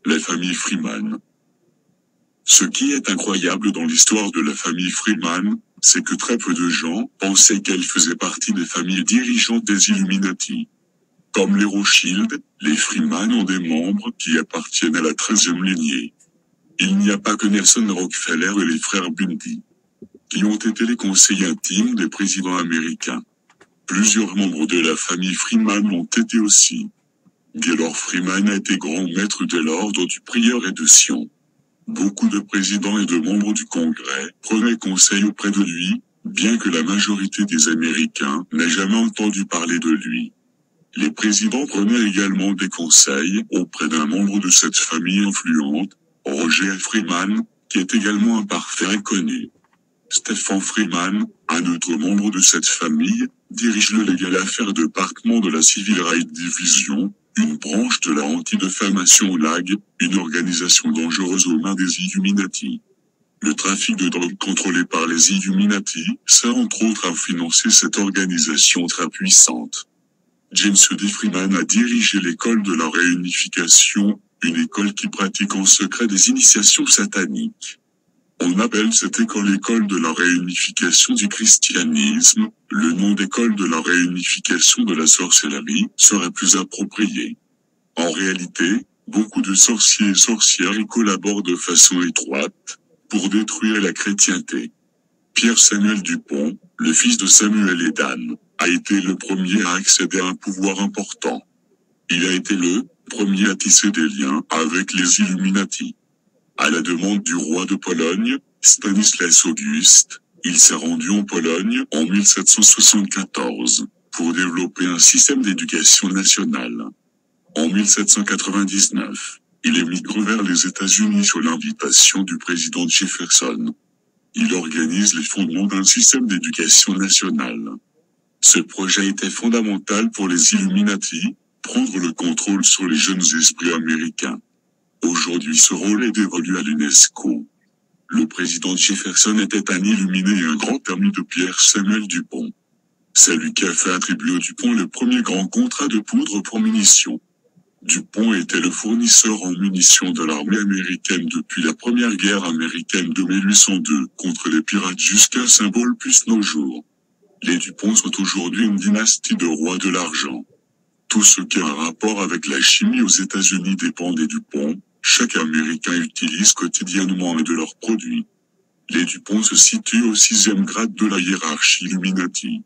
la famille Freeman. Ce qui est incroyable dans l'histoire de la famille Freeman, c'est que très peu de gens pensaient qu'elle faisait partie des familles dirigeantes des Illuminati. Comme les Rothschild, les Freeman ont des membres qui appartiennent à la 13e lignée. Il n'y a pas que Nelson Rockefeller et les frères Bundy, qui ont été les conseillers intimes des présidents américains. Plusieurs membres de la famille Freeman l'ont été aussi. Gaylord Freeman a été grand maître de l'ordre du prieur et de Sion. Beaucoup de présidents et de membres du Congrès prenaient conseil auprès de lui, bien que la majorité des Américains n'aient jamais entendu parler de lui. Les présidents prenaient également des conseils auprès d'un membre de cette famille influente, Roger Freeman, qui est également un parfait inconnu. Stephen Freeman, un autre membre de cette famille, dirige le Legal Affairs Department de la Civil Rights Division, une branche de la anti-diffamation LAG, une organisation dangereuse aux mains des Illuminati. Le trafic de drogue contrôlé par les Illuminati sert entre autres à financer cette organisation très puissante. James D. Freeman a dirigé l'école de la réunification, une école qui pratique en secret des initiations sataniques. On appelle cette école l'école de la réunification du christianisme. Le nom d'école de la réunification de la sorcellerie serait plus approprié. En réalité, beaucoup de sorciers et sorcières y collaborent de façon étroite pour détruire la chrétienté. Pierre Samuel Dupont, le fils de Samuel et d'Anne, a été le premier à accéder à un pouvoir important. Il a été le premier à tisser des liens avec les Illuminati. À la demande du roi de Pologne, Stanislas Auguste, il s'est rendu en Pologne en 1774 pour développer un système d'éducation nationale. En 1799, il émigre vers les États-Unis sur l'invitation du président Jefferson. Il organise les fondements d'un système d'éducation nationale. Ce projet était fondamental pour les Illuminati, prendre le contrôle sur les jeunes esprits américains. Aujourd'hui ce rôle est dévolu à l'UNESCO. Le président Jefferson était un illuminé et un grand ami de Pierre Samuel Dupont. C'est lui qui a fait attribuer au Dupont le premier grand contrat de poudre pour munitions. Dupont était le fournisseur en munitions de l'armée américaine depuis la première guerre américaine de 1802 contre les pirates jusqu'à symbole plus nos jours. Les Dupont sont aujourd'hui une dynastie de rois de l'argent. Tout ce qui a un rapport avec la chimie aux États-Unis dépend des Dupont. Chaque Américain utilise quotidiennement un de leurs produits. Les Dupont se situent au 6e grade de la hiérarchie Illuminati.